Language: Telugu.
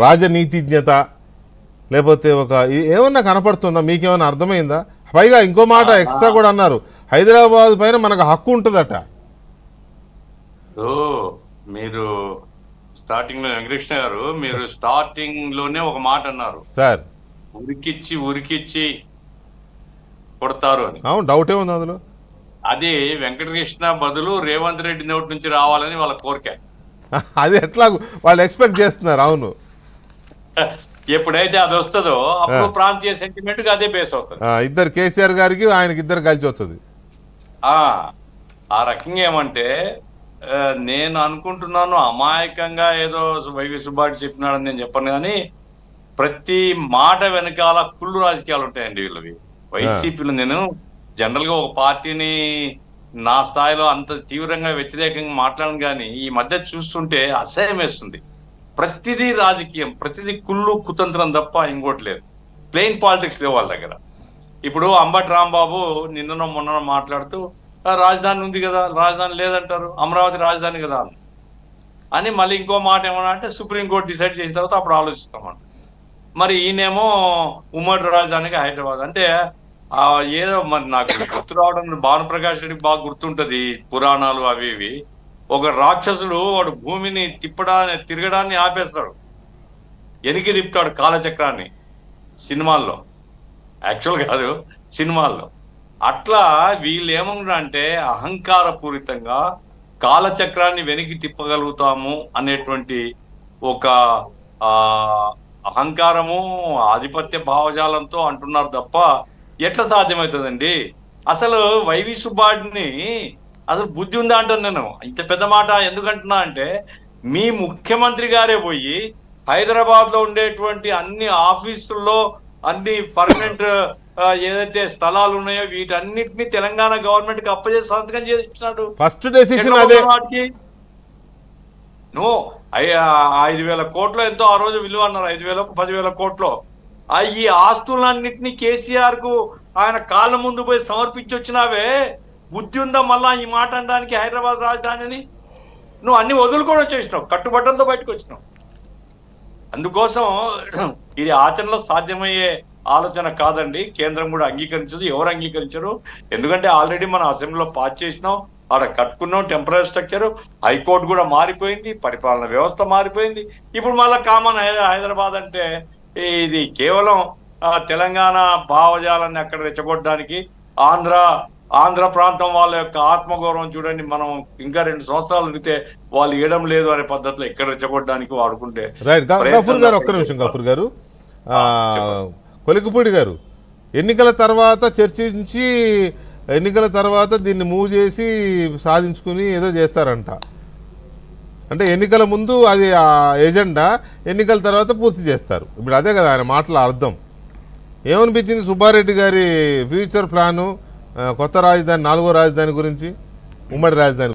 రాజనీతిజ్ఞత లేకపోతే ఒక ఏమన్నా కనపడుతుందా? మీకేమన్నా అర్థమైందా? పైగా ఇంకో మాట ఎక్స్ట్రా కూడా అన్నారు, హైదరాబాద్ పైన మనకు హక్కు ఉంటుందట. మీరు స్టార్టింగ్ లో వెంకటకృష్ణ గారు మీరు స్టార్టింగ్ లోనే ఒక మాట అన్నారు సార్, ఉరికిచ్చి కొడతారు అని. అవును, డౌటే ఉంది అందులో. అది వెంకటకృష్ణ బదులు రేవంత్ రెడ్డి నోటి నుంచి రావాలని వాళ్ళ కోరిక. అది ఎట్లా వాళ్ళు ఎక్స్పెక్ట్ చేస్తున్నారు. అవును, ఎప్పుడైతే అది వస్తుందో అప్పుడు ప్రాంతీయ సెంటిమెంట్ అదే బేస్ అవుతుంది. ఇద్దరు కేసీఆర్ గారికి ఆయనకి ఇద్దరు కలిసి వస్తుంది. ఆ రకంగా ఏమంటే నేను అనుకుంటున్నాను, అమాయకంగా ఏదో వైవి సుబ్బారెడ్డి చెప్పినాడని నేను చెప్పను, కానీ ప్రతి మాట వెనకాల కుళ్ళు రాజకీయాలు ఉంటాయండి వీళ్ళవి. వైసీపీలో నేను జనరల్ గా ఒక పార్టీని నా స్థాయిలో అంత తీవ్రంగా వ్యతిరేకంగా మాట్లాడను, కానీ ఈ మధ్య చూస్తుంటే అసహ్యం వేస్తుంది. ప్రతిదీ రాజకీయం, ప్రతిదీ కుళ్ళు కుతంత్రం తప్ప ఇంకోటి లేదు. ప్లెయిన్ పాలిటిక్స్ లేవు వాళ్ళ దగ్గర. ఇప్పుడు అంబటి రాంబాబు నిన్ననో మొన్న మాట్లాడుతూ రాజధాని ఉంది కదా, రాజధాని లేదంటారు, అమరావతి రాజధాని కదా అని మళ్ళీ ఇంకో మాట ఏమన్నా అంటే సుప్రీంకోర్టు డిసైడ్ చేసిన తర్వాత అప్పుడు ఆలోచిస్తామంట. మరి ఈయనేమో ఉమ్మడి రాజధానికి హైదరాబాద్ అంటే ఏదో మరి నాకు గుర్తు రావడం, భానుప్రకాష్ రెడ్డికి బాగా గుర్తుంటది పురాణాలు అవి ఇవి. ఒక రాక్షసుడు వాడు భూమిని తిరగడాన్ని ఆపేస్తాడు, వెనక్కి తిప్పుతాడు కాలచక్రాన్ని, సినిమాల్లో, యాక్చువల్ కాదు సినిమాల్లో. అట్లా వీళ్ళు ఏమన్నా అంటే అహంకారపూరితంగా కాలచక్రాన్ని వెనక్కి తిప్పగలుగుతాము అనేటువంటి ఒక అహంకారము ఆధిపత్య భావజాలంతో అంటున్నారు తప్ప ఎట్లా సాధ్యమవుతుందండి? అసలు వైవి సుబ్బారెడ్డిని అసలు బుద్ధి ఉందా అంటాను నేను. ఇంత పెద్ద మాట ఎందుకంటున్నా అంటే, మీ ముఖ్యమంత్రి గారే పోయి హైదరాబాద్ లో ఉండేటువంటి అన్ని ఆఫీసుల్లో అన్ని పర్మనెంట్ ఏదైతే స్థలాలు ఉన్నాయో వీటన్నిటిని తెలంగాణ గవర్నమెంట్ కి అప్పచేసి సంతకం చేసినాడు. ఫస్ట్ డెసిషన్ అదే. 5,000 కోట్లు ఎంతో ఆ రోజు విలువ అన్నారు, 5,000 10,000 కోట్లు. ఈ ఆస్తులన్నింటినీ కేసీఆర్ కు ఆయన కాళ్ళ ముందు పోయి సమర్పించి వచ్చినావే, బుద్ధి ఉందా మళ్ళా ఈ మాట అనడానికి హైదరాబాద్ రాజధానిని? నువ్వు అన్ని వదులుకొని వచ్చేసినావు, కట్టుబట్టలతో బయటకు వచ్చినావు. అందుకోసం ఇది ఆచరణలో సాధ్యమయ్యే ఆలోచన కాదండి. కేంద్రం కూడా అంగీకరించదు, ఎవరు అంగీకరించరు. ఎందుకంటే ఆల్రెడీ మనం అసెంబ్లీలో పాస్ చేసినాం, ఆడ కట్టుకున్నాం టెంపరీ స్ట్రక్చర్, హైకోర్టు కూడా మారిపోయింది, పరిపాలన వ్యవస్థ మారిపోయింది. ఇప్పుడు మళ్ళీ కామన్ హైదరాబాద్ అంటే ఇది కేవలం తెలంగాణ భావజాలాన్ని అక్కడ రెచ్చగొట్టడానికి, ఆంధ్ర ప్రాంతం వాళ్ళ యొక్క ఆత్మగౌరవం చూడండి, మనం ఇంకా 2 సంవత్సరాలు అడిగితే వాళ్ళు ఇవ్వడం లేదు అనే పద్ధతిలో ఇక్కడ రెచ్చగొట్టడానికి వాడుకుంటే. గఫూర్ గారు, ఒక్క నిమిషం గఫూర్ గారు, కొలికపూడి గారు, ఎన్నికల తర్వాత చర్చించి ఎన్నికల తర్వాత దీన్ని మూవ్ చేసి సాధించుకుని ఏదో చేస్తారంట. అంటే ఎన్నికల ముందు అది ఎజెండా, ఎన్నికల తర్వాత పూర్తి చేస్తారు. ఇప్పుడు అదే కదా ఆయన మాటల అర్థం. ఏమనిపించింది సుబ్బారెడ్డి గారి ఫ్యూచర్ ప్లాను, కొత్త రాజధాని, 4వ రాజధాని గురించి, ఉమ్మడి రాజధాని?